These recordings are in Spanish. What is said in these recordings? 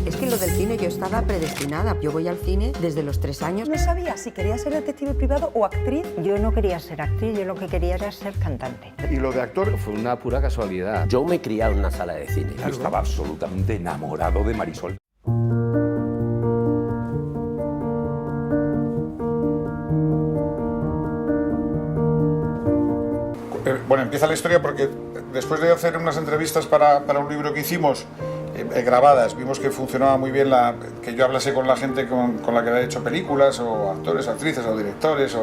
Es que lo del cine yo estaba predestinada. Yo voy al cine desde los 3 años. No sabía si quería ser detective privado o actriz. Yo no quería ser actriz, yo lo que quería era ser cantante. Y lo de actor fue una pura casualidad. Yo me he criado en una sala de cine. Yo estaba absolutamente enamorado de Marisol. Bueno, empieza la historia porque después de hacer unas entrevistas para un libro que hicimos, grabadas, vimos que funcionaba muy bien que yo hablase con la gente con la que había hecho películas, o actores, actrices, o directores,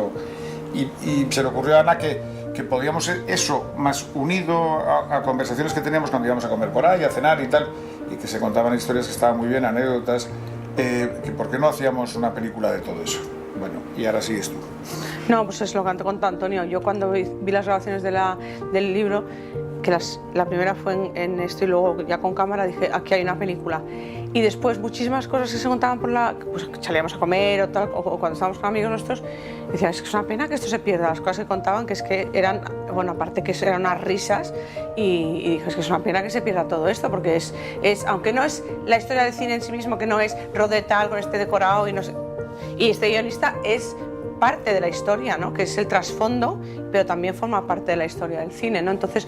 y se le ocurrió a Ana que podíamos ser eso, más unido a conversaciones que teníamos cuando íbamos a comer por ahí, a cenar y tal, y que se contaban historias que estaban muy bien, anécdotas, que por qué no hacíamos una película de todo eso. Bueno, y ahora sigues tú. No, pues es lo que contó Antonio. Yo cuando vi las grabaciones del libro, que la primera fue en esto y luego ya con cámara, dije, aquí hay una película. Y después muchísimas cosas que se contaban pues salíamos a comer o tal, o cuando estábamos con amigos nuestros, decían, es que es una pena que esto se pierda. Las cosas que contaban, que es que eran, bueno, aparte que eran unas risas, y dije, es que es una pena que se pierda todo esto, porque es aunque no es la historia del cine en sí mismo, que no es Rodetal con este decorado y no sé, y este guionista es parte de la historia, ¿no? Que es el trasfondo, pero también forma parte de la historia del cine, ¿no? Entonces,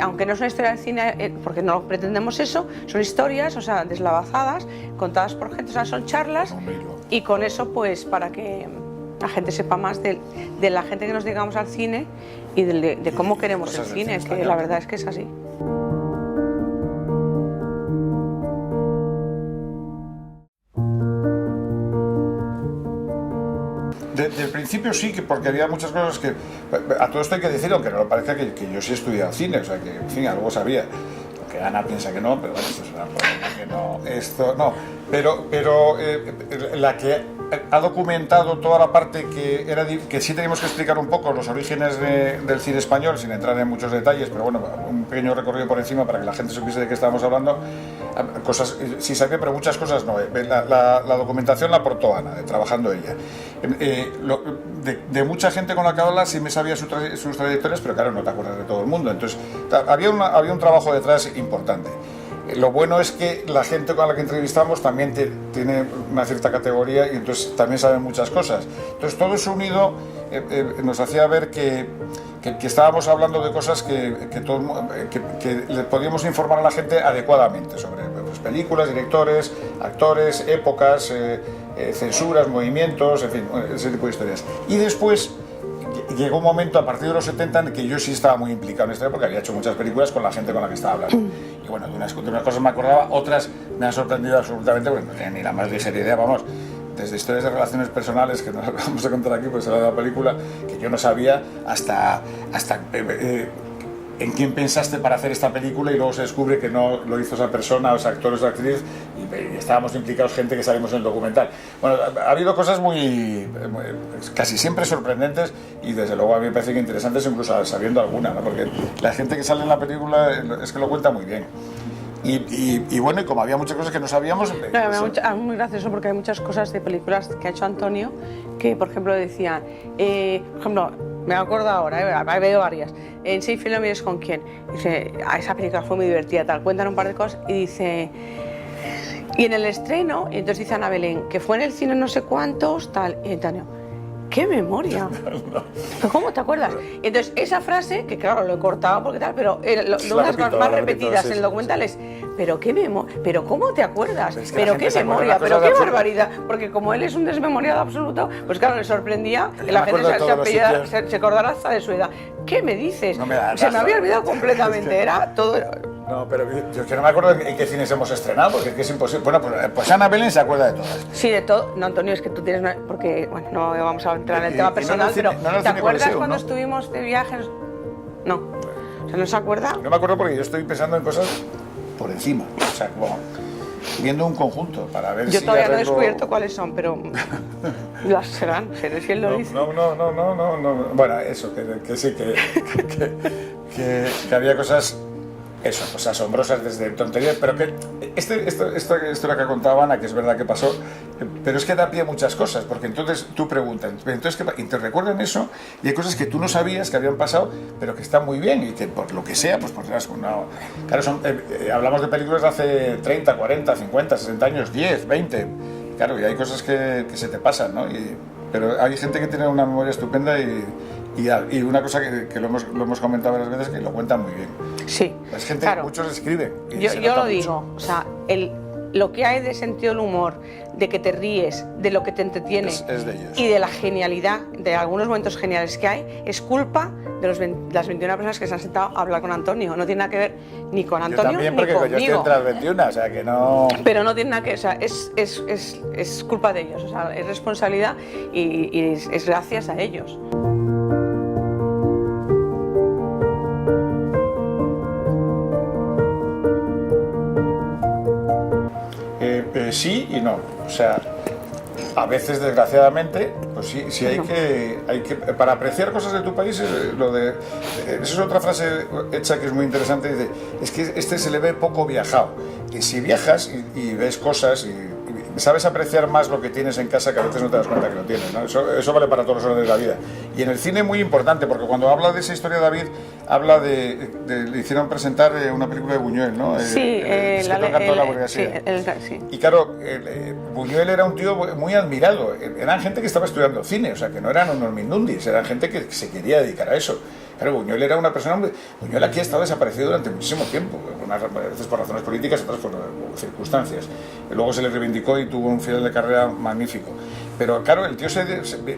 aunque no es una historia del cine, porque no pretendemos eso, son historias, o sea, deslavazadas, contadas por gente, o sea, son charlas, y con eso, pues, para que la gente sepa más de la gente que nos dedicamos al cine y de cómo queremos el cine, que la verdad es que es así. Desde el principio sí, porque había muchas cosas que... A todo esto hay que decir, aunque no lo parezca, que yo sí he estudiado cine, o sea que, en fin, algo sabía. Que Ana piensa que no, pero bueno, esto es una problema que no... Esto no. Pero la que ha documentado toda la parte que sí teníamos que explicar un poco los orígenes del cine español, sin entrar en muchos detalles, pero bueno, un pequeño recorrido por encima para que la gente supiese de qué estábamos hablando. Cosas sí sabía, pero muchas cosas no. La documentación la aportó Ana, trabajando ella. De mucha gente con la que hablas sí me sabía sus trayectorias, pero claro, no te acuerdas de todo el mundo. Entonces, había un trabajo detrás importante. Lo bueno es que la gente con la que entrevistamos también tiene una cierta categoría y entonces también saben muchas cosas. Entonces todo eso unido nos hacía ver que estábamos hablando de cosas que le podíamos informar a la gente adecuadamente sobre pues, películas, directores, actores, épocas, censuras, movimientos, en fin, ese tipo de historias. Y después llegó un momento a partir de los 70 en que yo sí estaba muy implicado en esto porque había hecho muchas películas con la gente con la que estaba hablando. Y bueno, de unas cosas me acordaba, otras me han sorprendido absolutamente porque no tenía ni la más ligera idea, vamos, desde historias de relaciones personales que no las vamos a contar aquí porque será de la película, que yo no sabía hasta en quién pensaste para hacer esta película y luego se descubre que no lo hizo esa persona, o ese actor o esa actriz, y estábamos implicados gente que salimos en el documental. Bueno, ha habido cosas casi siempre sorprendentes y desde luego a mí me parece que interesantes, incluso sabiendo alguna, ¿no? Porque la gente que sale en la película es que lo cuenta muy bien. Y bueno, y como había muchas cosas que no sabíamos... Es muy gracioso porque hay muchas cosas de películas que ha hecho Antonio que, por ejemplo, decían, por ejemplo, me acuerdo ahora, veo varias, en Seis Filómetros con quién, dice, esa película fue muy divertida, tal, cuentan un par de cosas y dice, y en el estreno, y entonces dice Ana Belén, que fue en el cine no sé cuántos, tal, y Antonio, ¡qué memoria! ¿Cómo te acuerdas? Y entonces esa frase, que claro, lo he cortado porque tal, pero una de las cosas más repetidas en el documental es, pero ¿cómo te acuerdas? Es que pero qué memoria, pero qué barbaridad. Porque como él es un desmemoriado absoluto, pues claro, le sorprendía que la gente se acordara hasta de su edad. ¿Qué me dices? No me da se me había olvidado completamente, era todo... No, pero yo que no me acuerdo en qué cines hemos estrenado, porque es imposible. Bueno, pues Ana Belén se acuerda de todas. Sí, de todo. No, Antonio, es que tú tienes... Porque, bueno, no vamos a entrar en el tema personal, pero ¿te acuerdas cuando estuvimos de viajes? No. O sea, ¿no se acuerda? No me acuerdo porque yo estoy pensando en cosas por encima. O sea, como viendo un conjunto para ver si... Yo todavía no he descubierto cuáles son, pero las serán, pero si él lo dice. No. Bueno, eso, que sí, que había cosas eso, pues asombrosas desde tonterías, pero que esta historia que ha contado Ana, que es verdad que pasó, pero es que da pie a muchas cosas, porque entonces tú preguntas, entonces y te recuerdan eso, y hay cosas que tú no sabías que habían pasado, pero que están muy bien, y que por lo que sea, pues claro, hablamos de películas de hace 30, 40, 50, 60 años, 10, 20, claro, y hay cosas que se te pasan, ¿no? Pero hay gente que tiene una memoria estupenda y una cosa que lo hemos comentado varias veces, que lo cuentan muy bien. Sí, Es gente, claro. muchos escriben. Yo lo digo, o sea, lo que hay de sentido del humor, de que te ríes, de lo que te entretiene Es de ellos. y de la genialidad, de algunos momentos geniales que hay, es culpa de las 21 personas que se han sentado a hablar con Antonio. No tiene nada que ver ni con Antonio Yo también, ni porque yo conmigo. estoy entre las 21, o sea que no... Pero no tiene nada que, o sea, es culpa de ellos, o sea, es responsabilidad y es gracias a ellos. Sí y no, o sea, a veces desgraciadamente, pues sí hay que para apreciar cosas de tu país, eso es otra frase hecha que es muy interesante, dice, es que se le ve poco viajado, y si viajas y ves cosas y sabes apreciar más lo que tienes en casa, que a veces no te das cuenta que lo tienes, ¿no? Eso vale para todos los órdenes de la vida. Y en el cine muy importante, porque cuando habla de esa historia David, habla le hicieron presentar una película de Buñuel, ¿no? Sí, sí. Y claro, Buñuel era un tío muy admirado, eran gente que estaba estudiando cine, o sea, que no eran unos mindundis, eran gente que se quería dedicar a eso. Claro, Buñuel era una persona... Buñuel aquí ha estado desaparecido durante muchísimo tiempo, unas veces por razones políticas, otras por circunstancias. Luego se le reivindicó y tuvo un final de carrera magnífico. Pero claro, el tío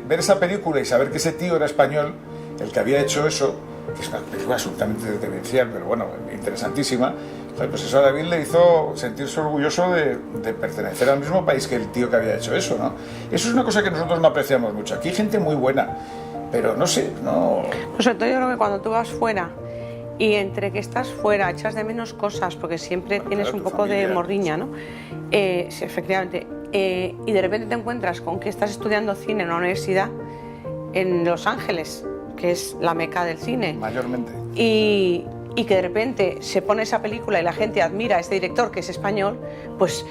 ver esa película y saber que ese tío era español, el que había hecho eso, que es una película absolutamente demencial, pero bueno, interesantísima, pues eso a David le hizo sentirse orgulloso de pertenecer al mismo país que el tío que había hecho eso, ¿no? Eso es una cosa que nosotros no apreciamos mucho. Aquí hay gente muy buena, pero no sé, no... Pues sobre todo yo creo que cuando tú vas fuera y entre que estás fuera echas de menos cosas, porque siempre tienes claro, un tu poco familia, de morriña, ¿no? Sí, efectivamente. Y de repente te encuentras con que estás estudiando cine en una universidad en Los Ángeles, que es la meca del cine. Mayormente. Y que de repente se pone esa película y la gente admira a este director que es español, pues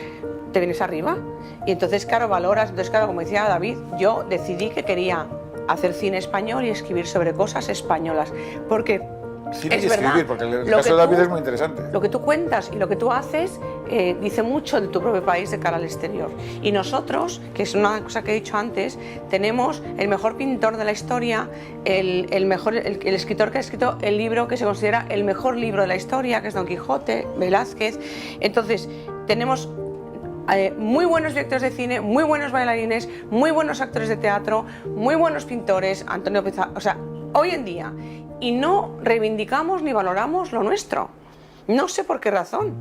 te vienes arriba. Y entonces, claro, valoras. Entonces, claro, como decía David, yo decidí que quería hacer cine español y escribir sobre cosas españolas, porque Cine es y verdad, escribir, porque el caso de David es muy interesante. lo que tú cuentas y lo que tú haces dice mucho de tu propio país de cara al exterior. Y nosotros, que es una cosa que he dicho antes, tenemos el mejor pintor de la historia, el escritor que ha escrito el libro que se considera el mejor libro de la historia, que es Don Quijote, Velázquez. Entonces, tenemos muy buenos directores de cine, muy buenos bailarines, muy buenos actores de teatro, muy buenos pintores, Antonio Pizarro, o sea, hoy en día, y no reivindicamos ni valoramos lo nuestro. No sé por qué razón.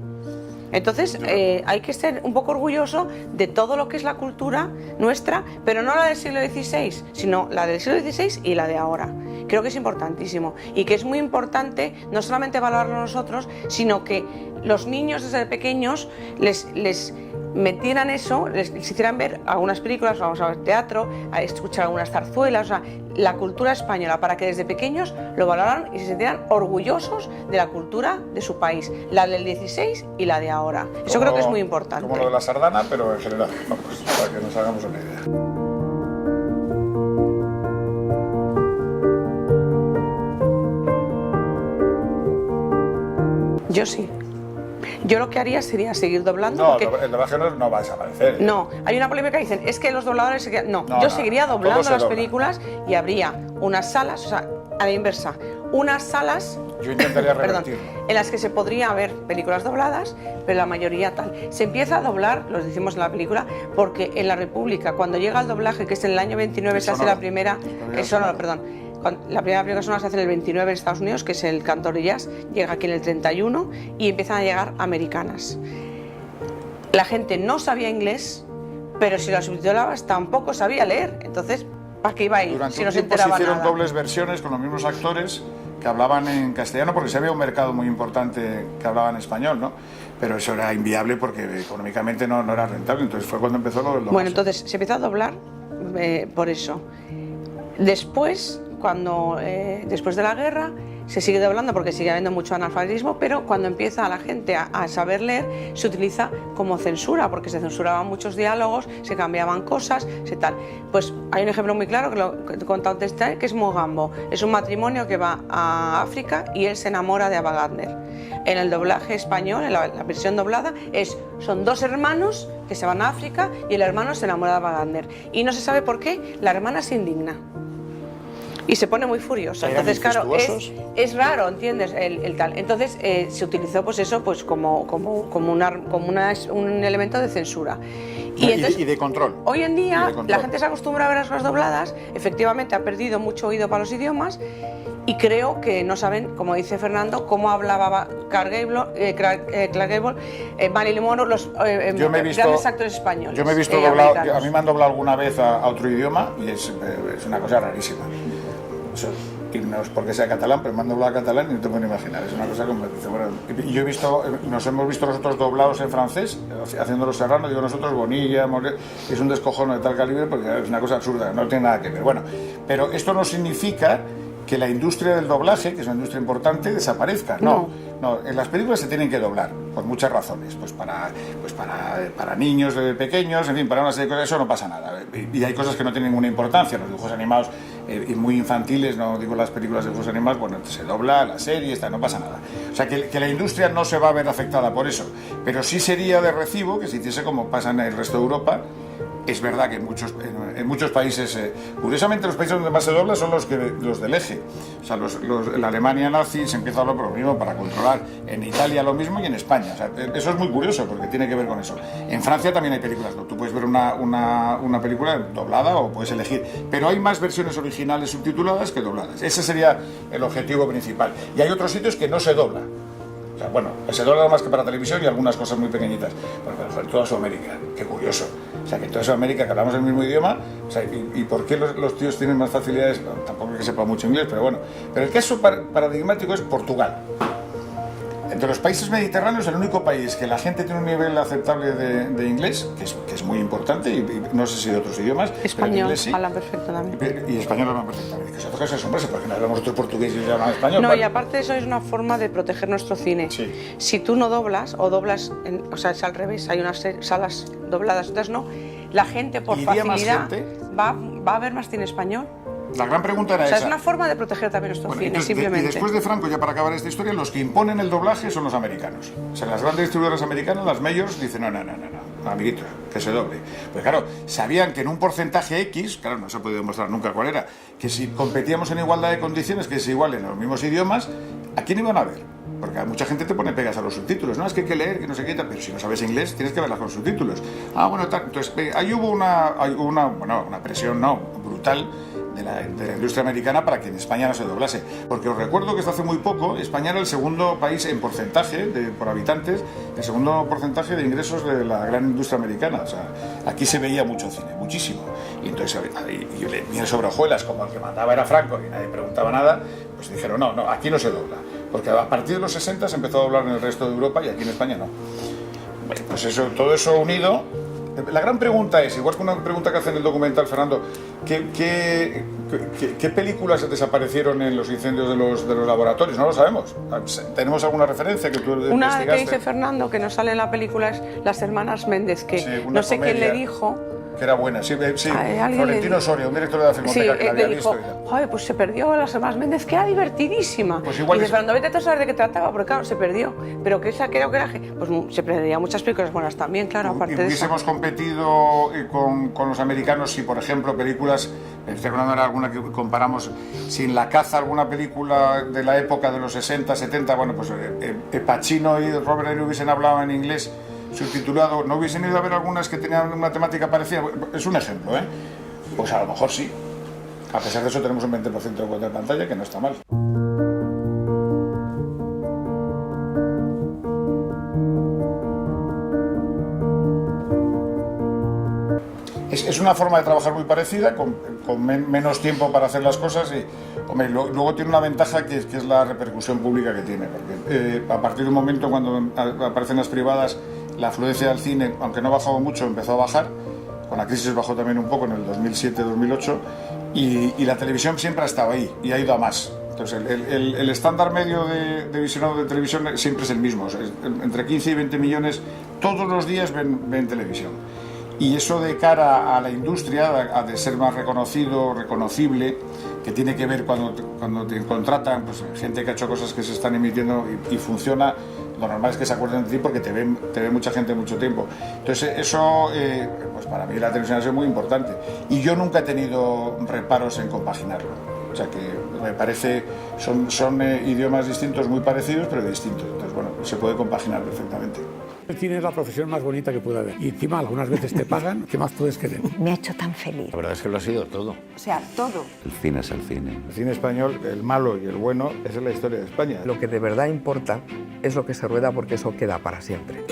Entonces, hay que ser un poco orgulloso de todo lo que es la cultura nuestra, pero no la del siglo XVI, sino la del siglo XVI y la de ahora. Creo que es importantísimo y que es muy importante no solamente valorarlo nosotros, sino que los niños desde pequeños les metieran eso, les hicieran ver algunas películas, vamos a ver teatro, a escuchar algunas zarzuelas, o sea, la cultura española, para que desde pequeños lo valoraran y se sintieran orgullosos de la cultura de su país, la del 16 y la de ahora. Eso creo que es muy importante. Como lo de la sardana, pero en general, vamos, para que nos hagamos una idea. Yo sí. Yo lo que haría sería seguir doblando. No, porque... el doblaje no va a desaparecer. No, hay una polémica que dicen, es que los dobladores se quedan... No, No, yo seguiría doblando todo se las dobla. películas y habría unas salas, o sea, a la inversa, unas salas... Yo intentaría perdón, revertirlo. en las que se podría ver películas dobladas, pero la mayoría tal. Se empieza a doblar, lo decimos en la película, porque en la República, cuando llega el doblaje, que es en el año 29, se hace la primera... La primera película sonora se hace en el 29 en Estados Unidos, que es El cantor de jazz, llega aquí en el 31 y empiezan a llegar americanas. La gente no sabía inglés, pero si lo subtitulabas tampoco sabía leer, entonces, ¿para qué iba a ir Durante si un no se tiempo se enteraba hicieron nada? dobles versiones con los mismos actores que hablaban en castellano, porque se había un mercado muy importante que hablaba en español, ¿no? Pero eso era inviable porque económicamente no era rentable, entonces fue cuando empezó lo del doblaje. Bueno, entonces se empezó a doblar por eso. Después, después de la guerra, se sigue doblando porque sigue habiendo mucho analfabetismo, pero cuando empieza la gente a saber leer, se utiliza como censura, porque se censuraban muchos diálogos, se cambiaban cosas, se tal. Pues hay un ejemplo muy claro que lo he contado antes, que es Mogambo. Es un matrimonio que va a África y él se enamora de Ava Gardner. En el doblaje español, en la versión doblada, son dos hermanos que se van a África y el hermano se enamora de Ava Gardner. Y no se sabe por qué, la hermana se indigna. Y se pone muy furiosa. Entonces, claro, es raro, ¿entiendes? El tal. Entonces, se utilizó pues eso pues como un elemento de censura. Y de control. Hoy en día, la gente se acostumbra a ver las cosas dobladas, efectivamente ha perdido mucho oído para los idiomas, y creo que no saben, como dice Fernando, cómo hablaba Clark Gable, Marilyn Monroe, los grandes actores españoles. Yo me he visto doblado, a mí me han doblado alguna vez a otro idioma y es una cosa rarísima. Y no es porque sea catalán, pero me han doblado a catalán y no te puedo imaginar, es una cosa como dice, bueno, y yo he visto, nos hemos visto nosotros doblados en francés, haciendo los serranos, digo nosotros Bonilla, es un descojono de tal calibre porque es una cosa absurda, no tiene nada que ver. Bueno, pero esto no significa que la industria del doblaje, que es una industria importante, desaparezca. No, en las películas se tienen que doblar, por muchas razones, pues para niños pequeños, en fin, para una serie de cosas, eso no pasa nada. Y hay cosas que no tienen ninguna importancia, los dibujos animados y muy infantiles, no digo las películas de dibujos animados, bueno, se dobla la serie, no pasa nada. O sea, que la industria no se va a ver afectada por eso, pero sí sería de recibo que se hiciese como pasa en el resto de Europa. Es verdad que en muchos países, curiosamente los países donde más se dobla son los del eje. O sea, la Alemania nazi se empieza a hablar por lo mismo para controlar. En Italia lo mismo y en España. O sea, eso es muy curioso porque tiene que ver con eso. En Francia también hay películas, ¿no? Tú puedes ver una película doblada o puedes elegir. Pero hay más versiones originales subtituladas que dobladas. Ese sería el objetivo principal. Y hay otros sitios que no se dobla. O sea, bueno, se dobla más que para televisión y algunas cosas muy pequeñitas. Pero en toda Sudamérica, qué curioso. O sea, que en toda Sudamérica que hablamos el mismo idioma, o sea, ¿y por qué los tíos tienen más facilidades? Bueno, tampoco es que sepa mucho inglés, pero bueno. Pero el caso paradigmático es Portugal. Entre los países mediterráneos, el único país que la gente tiene un nivel aceptable de inglés, que es muy importante, y no sé si de otros idiomas, español, pero inglés sí. Hablan perfecto también. Y español hablan perfectamente. Que otra cosa es sorpresa, porque no hablamos nosotros portugués y hablan español. No, y aparte de eso es una forma de proteger nuestro cine. Sí. Si tú no doblas, o doblas, o sea, es al revés, hay unas salas dobladas, otras no, la gente por facilidad va a ver más cine español. La gran pregunta era esa. Es una forma de proteger también nuestro cine, entonces, simplemente. Y después de Franco, ya para acabar esta historia, los que imponen el doblaje son los americanos. O sea, las grandes distribuidoras americanas, las majors, dicen no, amiguito, que se doble. Pues claro, sabían que en un porcentaje X, claro, no se ha podido demostrar nunca cuál era, que si competíamos en igualdad de condiciones, que es igual en los mismos idiomas, ¿a quién iban a ver? Porque a mucha gente te pone pegas a los subtítulos, no, es que hay que leer, que no sé qué, pero si no sabes inglés tienes que verlas con subtítulos. Bueno, tal. Entonces ahí hubo una presión brutal de la industria americana para que en España no se doblase. Porque os recuerdo que hasta hace muy poco España era el segundo país en porcentaje, por habitantes, el segundo porcentaje de ingresos de la gran industria americana. O sea, aquí se veía mucho cine, muchísimo. Y entonces, y sobre hojuelas, como el que mandaba era Franco y nadie preguntaba nada, pues dijeron, no, aquí no se dobla. Porque a partir de los 60 se empezó a doblar en el resto de Europa y aquí en España no. Bueno, pues eso, todo eso unido. La gran pregunta es, igual que una pregunta que hace en el documental, Fernando, ¿qué películas desaparecieron en los incendios de los laboratorios? No lo sabemos. ¿Tenemos alguna referencia que tú investigaste? Una que dice Fernando, que no sale en la película, es Las hermanas Méndez, que sí, no sé quién le dijo. Que era buena, sí, Florentino Osorio, un director de la Filmoteca, que la había visto. Joder, pues se perdió Las hermanas Méndez, que era divertidísima. Pues igual y dice, Fernando, vete a saber de qué trataba, porque claro, se perdió. Pero que esa creo que era, pues se perdería muchas películas buenas también, claro, aparte de eso. ¿Hubiésemos competido con los americanos si, por ejemplo, películas, estoy hablando de alguna que comparamos, si en La caza, alguna película de la época de los 60, 70, bueno, pues Pacino y Robert De Niro hubiesen hablado en inglés subtitulado, ¿no hubiesen ido a ver algunas que tenían una temática parecida? Es un ejemplo, ¿eh? Pues a lo mejor sí. A pesar de eso tenemos un 20% de cuota de pantalla, que no está mal. Es una forma de trabajar muy parecida, con menos tiempo para hacer las cosas y, hombre, luego tiene una ventaja que es la repercusión pública que tiene, porque a partir de un momento cuando aparecen las privadas, la afluencia del cine, aunque no ha bajado mucho, empezó a bajar. Con la crisis bajó también un poco en el 2007-2008 y la televisión siempre ha estado ahí y ha ido a más. Entonces, el estándar medio de visionado de televisión siempre es el mismo. O sea, entre 15 y 20 millones todos los días ven televisión. Y eso de cara a la industria, a de ser más reconocido, reconocible, que tiene que ver cuando te contratan, pues gente que ha hecho cosas que se están emitiendo y funciona, lo normal es que se acuerden de ti porque te ve mucha gente mucho tiempo. Entonces eso, pues para mí la televisión ha sido muy importante. Y yo nunca he tenido reparos en compaginarlo. O sea que me parece, son idiomas distintos, muy parecidos, pero distintos. Entonces, bueno, se puede compaginar perfectamente. El cine es la profesión más bonita que puede haber. Y encima algunas veces te pagan, ¿qué más puedes querer? Me ha hecho tan feliz. La verdad es que lo ha sido todo. O sea, todo. El cine es el cine. El cine español, el malo y el bueno, esa es la historia de España. Lo que de verdad importa es lo que se rueda porque eso queda para siempre.